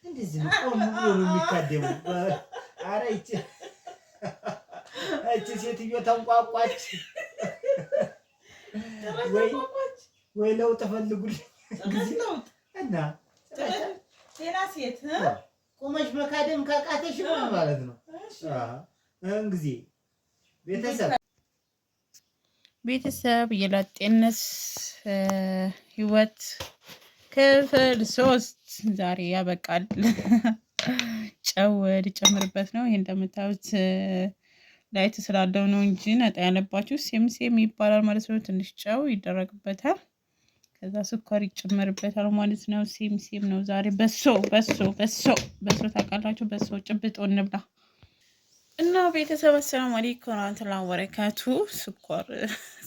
እንደዚህ ነው ቆም ብሎ ነው የሚታደመው። ኧረ እቺ ሴትዮ ተንቋቋች። ወይ ለውጥ ፈልጉልኝ እና ሌላ ሴት ቁመሽ መካደም ካቃተሽ ማለት ነው። ጊዜ ቤተሰብ የላጤነት ህይወት ክፍል 3 ዛሬ ያበቃል። ጨው ሊጨምርበት ነው። ይሄ እንደምታዩት ላይት ስላለው ነው እንጂ ነጣ ያለባችሁ ሴም ይባላል ማለት ነው። ትንሽ ጨው ይደረግበታል። ከዛ ስኳር ይጨመርበታል ማለት ነው። ሴም ነው ዛሬ። በሶ ታውቃላችሁ? በሶ ጭብጦ እንብላ እና ቤተሰብ አሰላሙ አለይኩም ወራህመቱላሂ ወበረካቱ።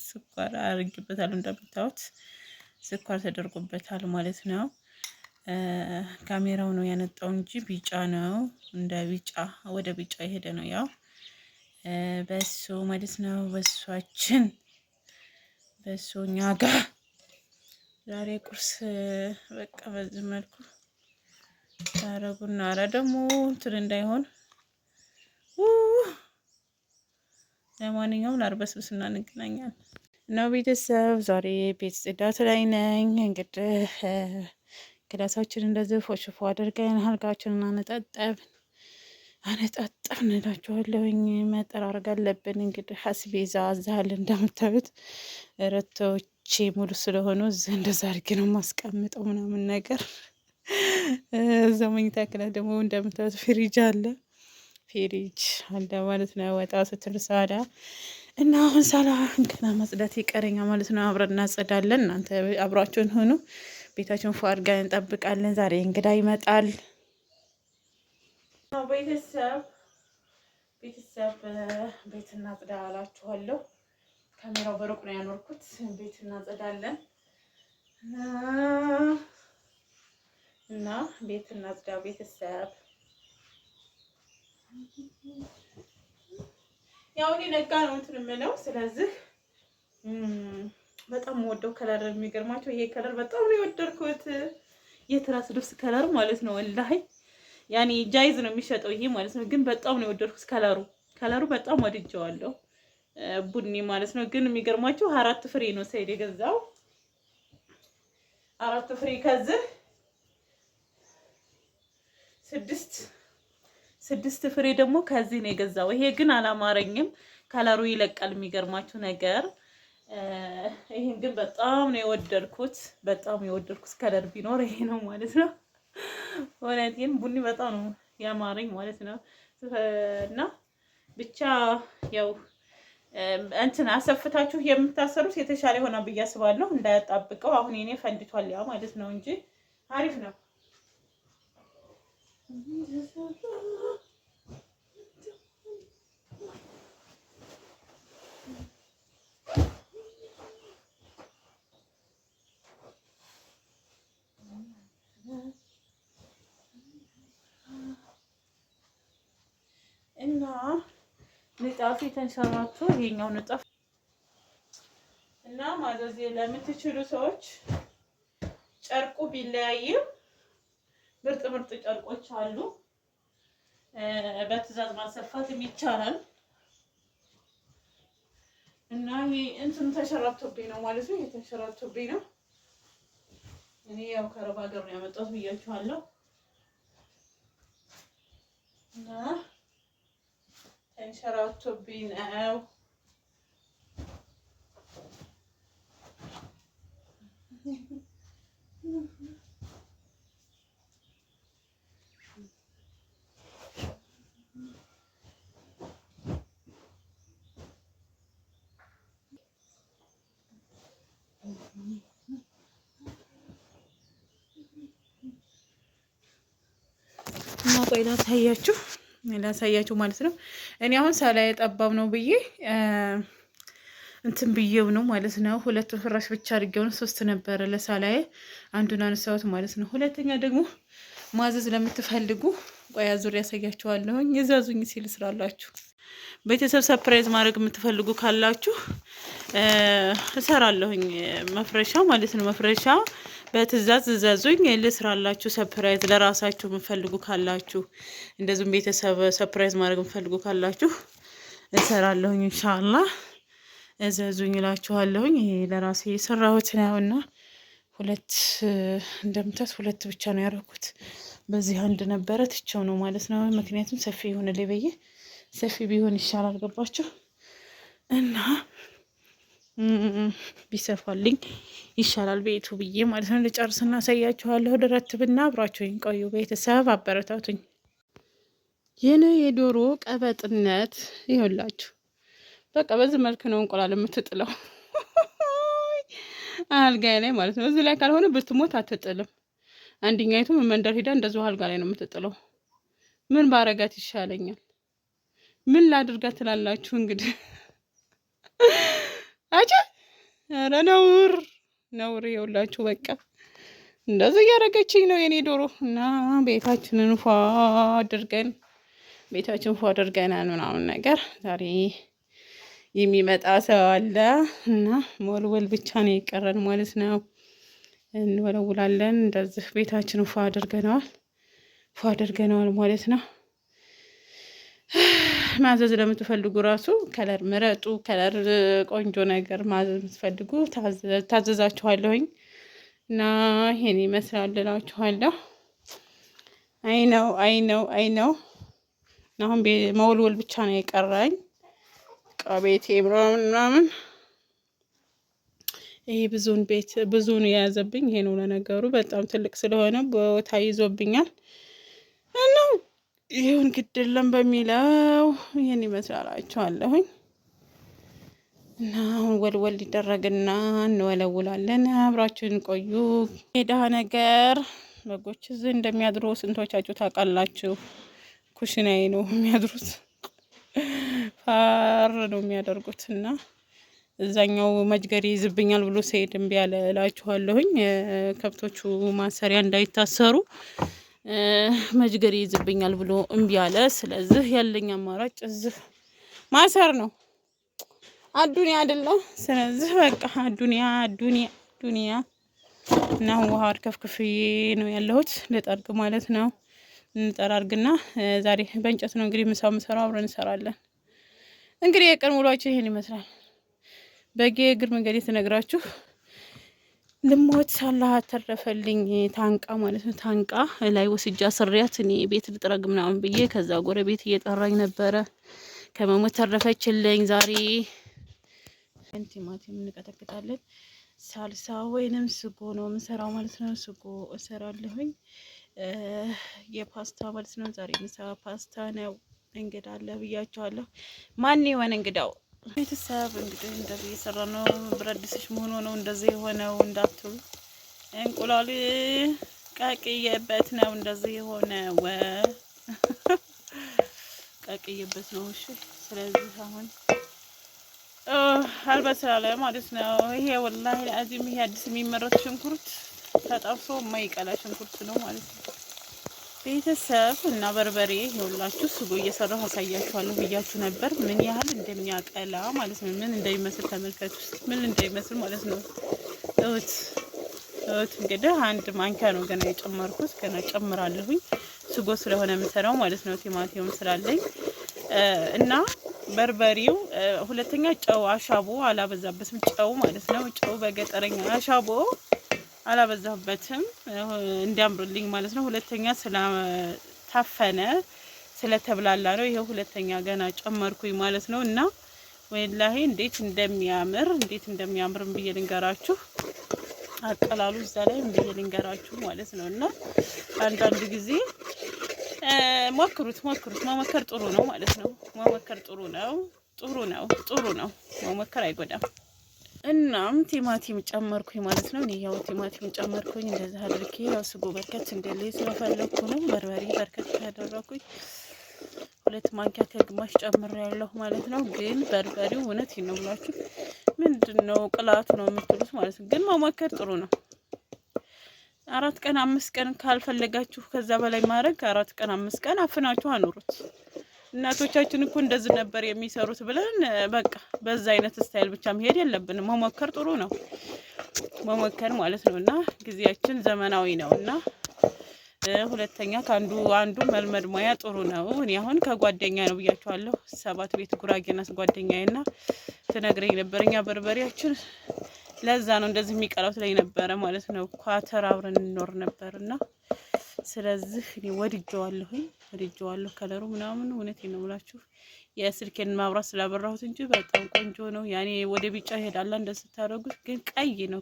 ስኳር አድርጌበታለሁ። እንደምታዩት ስኳር ተደርጎበታል ማለት ነው። ካሜራው ነው ያነጣው እንጂ ቢጫ ነው። እንደ ቢጫ ወደ ቢጫ የሄደ ነው። ያው በሶ ማለት ነው። በሶኛ ጋር ዛሬ ቁርስ በቃ በዚህ መልኩ ታረጉና አረ ደግሞ እንትን እንዳይሆን ለማንኛውም ላርበስብስና እንገናኛለን። እና ቤተሰብ ዛሬ ቤት ጽዳት ላይ ነኝ። እንግዲህ ክላሳችን እንደዚህ ፎሽፎ አድርገን አልጋችንን አነጣጠብን እላችኋለሁኝ። መጠራረግ አለብን። እንግዲህ አስቤዛ አዛል እንደምታዩት ረቶቼ ሙሉ ስለሆኑ እዚህ እንደዛ አድርጌ ነው የማስቀምጠው ምናምን ነገር። እዛ መኝታ ክላስ ደግሞ እንደምታዩት ፍሪጅ አለ ማለት ነው። ወጣ ስትል ሳዳ እና አሁን ሳላ ገና ማጽዳት ይቀረኛ ማለት ነው። አብረን እናጸዳለን። እናንተ አብራችሁን ሆኑ። ቤታችሁን ፏ አድርገን እንጠብቃለን። ዛሬ እንግዳ ይመጣል። ቤተሰብ ቤት እናጽዳ አላችኋለሁ። ካሜራው በሩቅ ነው ያኖርኩት። ቤት እናጸዳለን እና ቤት እናጽዳ ቤተሰብ። ያው እኔ ነጋ ነው እንትን የምለው። ስለዚህ በጣም ወደው ከለር የሚገርማቸው ይሄ ከለር በጣም ነው የወደድኩት። የትራስ ልብስ ከለር ማለት ነው። ወላሂ ያኔ ጃይዝ ነው የሚሸጠው ይሄ ማለት ነው። ግን በጣም ነው የወደድኩት ከለሩ በጣም ወድጀዋለሁ። ቡኒ ማለት ነው። ግን የሚገርማቸው 4 ፍሬ ነው ሰይድ የገዛው 4 ፍሬ ከዚህ 6 ፍሬ ደግሞ ከዚህ ነው የገዛው። ይሄ ግን አላማረኝም። ከለሩ ይለቃል። የሚገርማችሁ ነገር ይሄን ግን በጣም ነው የወደድኩት። ከለር ቢኖር ይሄ ነው ማለት ነው። ወላሂ ቡኒ በጣም ነው ያማረኝ ማለት ነው። እና ብቻ ያው እንትን አሰፍታችሁ የምታሰሩት የተሻለ ይሆናል ብዬ አስባለሁ። እንዳያጣብቀው አሁን የኔ ፈንድቷል ያ ማለት ነው እንጂ አሪፍ ነው። እና ንጣፍ ተንሰራቶ ይሄኛው ንጣፍ እና ማዘዝ ለምትችሉ ሰዎች ጨርቁ ቢለያይም ምርጥ ጨርቆች አሉ። በትዕዛዝ ማሰፋት ይቻላል። እና ይሄ እንትን ተሸራቶብኝ ነው ማለት ነው። የተሸራቶብኝ ነው። እኔ ያው ከአረብ ሀገር ነው ያመጣሁት ብያችኋለሁ። እና ተንሸራቶብኝ ነው። እና ቆይ ላሳያችሁ ማለት ነው። እኔ አሁን ሳላይ ጠባብ ነው ብዬ እንትን ብዬው ነው ማለት ነው። 2 ፍራሽ ብቻ አድርጌው ነው 3 ነበረ ለሳላይ አንዱን አነሳሁት ማለት ነው። ሁለተኛ ደግሞ ማዘዝ ለምትፈልጉ ቆይ አዙር ያሳያችኋለሁ። የዛዙኝ ሲል ስራላችሁ ቤተሰብ ሰርፕራይዝ ማድረግ የምትፈልጉ ካላችሁ እሰራለሁኝ። መፍረሻ ማለት ነው። መፍረሻ በትእዛዝ እዘዙኝ ልስራላችሁ። ሰርፕራይዝ ለራሳችሁ የምትፈልጉ ካላችሁ እንደዚሁም ቤተሰብ ሰርፕራይዝ ማድረግ የምትፈልጉ ካላችሁ እሰራለሁኝ። ኢንሻአላህ እዘዙኝ እላችኋለሁኝ። ይሄ ለራሴ የሰራሁት ነውና ሁለት እንደምታስ ሁለት ብቻ ነው ያደረኩት። በዚህ አንድ ነበረ ትቼው ነው ማለት ነው። ምክንያቱም ሰፊ የሆነ ለበየ ሰፊ ቢሆን ይሻላል ገባችሁ እና ቢሰፋልኝ ይሻላል ቤቱ ብዬ ማለት ነው። ልጨርስና አሳያችኋለሁ። ድረትብና አብራችሁኝ ቆዩ ቤተሰብ አበረታቱኝ። የኔ የዶሮ ቀበጥነት ይኸውላችሁ በቃ በዚህ መልክ ነው እንቁላል የምትጥለው አልጋ ላይ ማለት ነው። እዚህ ላይ ካልሆነ ብትሞት አትጥልም። አንደኛይቱም መንደር ሄዳ እንደዚሁ አልጋ ላይ ነው የምትጥለው። ምን ባረጋት ይሻለኛል? ምን ላድርጋት ትላላችሁ እንግዲህ አጭ ኧረ ነውር ነውር ይኸውላችሁ በቃ እንደዚህ እያደረገችኝ ነው የኔ ዶሮ እና ቤታችንን ፏ አድርገን ምናምን ነገር ዛሬ የሚመጣ ሰው አለ እና መወልወል ብቻ ነው የቀረን ማለት ነው። እንወለውላለን እንደዚህ ቤታችንን ፏ አድርገናል ማለት ነው። ማዘዝ ለምትፈልጉ ራሱ ከለር ምረጡ። ከለር ቆንጆ ነገር ማዘዝ የምትፈልጉ ታዘዛችኋለሁኝ እና ይሄን ይመስላል እላችኋለሁ። አይ ነው አሁን መወልወል ብቻ ነው የቀረኝ። ቤቴ ምናምን ይሄ ብዙውን የያዘብኝ ይሄ ነው። ለነገሩ በጣም ትልቅ ስለሆነ ቦታ ይዞብኛል እና ይሁን ግድለም በሚለው ይሄን ይመስላችኋለሁኝ እና አሁን ወልወል ሊደረግና እንወለውላለን። አብራችሁን ቆዩ። የደሃ ነገር በጎች እዚህ እንደሚያድሩ ስንቶቻችሁ ታውቃላችሁ? ኩሽናዬ ነው የሚያድሩት። ፋር ነው የሚያደርጉት እና እዛኛው መጅገሪ ይዝብኛል ብሎ ሲሄድ እምቢ አለ እላችኋለሁኝ። ከብቶቹ ማሰሪያ እንዳይታሰሩ መጅገሪ ይዝብኛል ብሎ እምቢ አለ። ስለዚህ ያለኝ አማራጭ እዚህ ማሰር ነው። አዱንያ አይደለ? ስለዚህ በቃ አዱንያ እና ውሃ አርከፍክፍዬ ነው ያለሁት ልጠርግ ማለት ነው። እንጠራርግና ዛሬ በእንጨት ነው እንግዲህ ምሳው ምሰራው አብረን እንሰራለን። እንግዲህ የቀን ውሏችሁ ይሄን ይመስላል። በጌ እግር መንገድ የተነግራችሁ ልሞት አላህ አተረፈልኝ። ታንቃ ማለት ነው። ታንቃ ላይ ወስጃ ስሪያት እኔ ቤት ልጥረግ ምናምን ብዬ ከዛ ጎረቤት እየጠራኝ ነበረ። ከመሞት ተረፈችልኝ። ዛሬ ቲማቲም እንቀጠቅጣለን። ሳልሳ ወይንም ስጎ ነው የምሰራው ማለት ነው። ስጎ እሰራለሁኝ የፓስታ ማለት ነው። ዛሬ ምሳ ፓስታ ነው። እንግዳ አለ ብያቸዋለሁ። ማን የሆነ እንግዳው ቤተሰብ እንግዲህ እንደዚህ እየሰራ ነው። ብረት ድስትሽ መሆኑ ነው እንደዚህ የሆነው እንዳትሉ። እንቁላል ቀቅዬበት ነው እንደዚህ የሆነው ቀቅዬበት ነው። እሺ ስለዚህ አሁን አልበሰለ ማለት ነው። ይሄ ወላሂ ለአዚም ይሄ አዲስ የሚመረት ሽንኩርት ተጠብሶ የማይቀላ ሽንኩርት ነው ማለት ነው። ቤተሰብ እና በርበሬ ይኸውላችሁ ስጎ እየሰራሁ አሳያችኋለሁ ብያችሁ ነበር። ምን ያህል እንደሚያቀላ ማለት ነው። ምን እንደሚመስል ተመልከቱ። ምን እንደሚመስል ማለት ነው። እውት እንግዲህ አንድ ማንኪያ ነው ገና የጨመርኩት። ገና ጨምራለሁኝ ስጎ ስለሆነ የምሰራው ማለት ነው። ቲማቲም ስላለኝ እና በርበሬው ሁለተኛ ጨው አሻቦ አላበዛበትም። ጨው ማለት ነው። ጨው በገጠረኛ አሻቦ አላበዛበትም እንዲያምርልኝ ማለት ነው። ሁለተኛ ስለታፈነ ስለተብላላ ነው። ይሄው ሁለተኛ ገና ጨመርኩኝ ማለት ነው። እና ወላሂ እንዴት እንደሚያምር ብዬ ልንገራችሁ። አቀላሉ እዛ ላይ ብዬ ልንገራችሁ ማለት ነው። እና አንዳንድ ጊዜ ሞክሩት። መሞከር ጥሩ ነው ማለት ነው። መሞከር ጥሩ ነው። መሞከር አይጎዳም። እናም ቲማቲም ጨመርኩኝ ማለት ነው። እኔ ያው ቲማቲም ጨመርኩኝ እንደዛ አድርጌ ያው ስጎ በርከት እንደሌ ስለፈለኩ ነው። በርበሬ በርከት ያደረኩኝ 2 ማንኪያ ከግማሽ ጨምሬያለሁ ማለት ነው። ግን በርበሬው እውነት ነው ብላችሁ ምንድነው ቅላቱ ነው የምትሉት ማለት ነው። ግን መሞከር ጥሩ ነው። 4 ቀን 5 ቀን ካልፈለጋችሁ ከዛ በላይ ማድረግ 4 ቀን 5 ቀን አፍናችሁ አኑሩት። እናቶቻችን እኮ እንደዚህ ነበር የሚሰሩት ብለን በቃ በዛ አይነት ስታይል ብቻ መሄድ የለብንም። መሞከር ጥሩ ነው፣ መሞከር ማለት ነው። እና ጊዜያችን ዘመናዊ ነው እና ሁለተኛ ከአንዱ አንዱ መልመድ ሙያ ጥሩ ነው። እኔ አሁን ከጓደኛ ነው ብያቸዋለሁ። 7 ቤት ጉራጌናስ ጓደኛዬና ትነግረኝ ነበር እኛ በርበሬያችን ለዛ ነው እንደዚህ የሚቀላው ላይ ነበረ ማለት ነው። ኳተር አብረን እንኖር ነበርና ስለዚህ እኔ ወድጄዋለሁ ከለሩ ምናምን እውነቴን ነው የምላችሁ። የስልኬን ማብራት ስላበራሁት እንጂ በጣም ቆንጆ ነው። ያኔ ወደ ቢጫ ይሄዳል እንደዚህ ስታደርጉት፣ ግን ቀይ ነው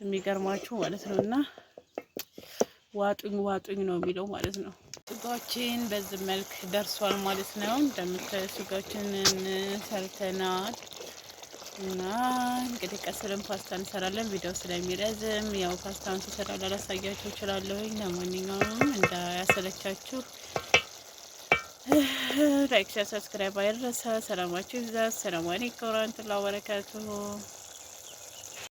የሚገርማችሁ ማለት ነው። እና ዋጡኝ ነው የሚለው ማለት ነው። ስጋችን በዚህ መልክ ደርሷል ማለት ነው። እንደምታዩ ስጋችንን ሰርተናል እና እንግዲህ ቀስልን ፓስታ እንሰራለን። ቪዲዮ ስለሚረዝም ያው ፓስታውን ስሰራ ላላሳያችሁ እችላለሁ። ለማንኛውም እንዳያሰለቻችሁ ላይክ፣ ሼር፣ ሰብስክራይብ አይረሳ። ሰላማችሁ ይብዛ። ሰላም አለይኩም ወራህመቱላሂ ወበረካቱሁ።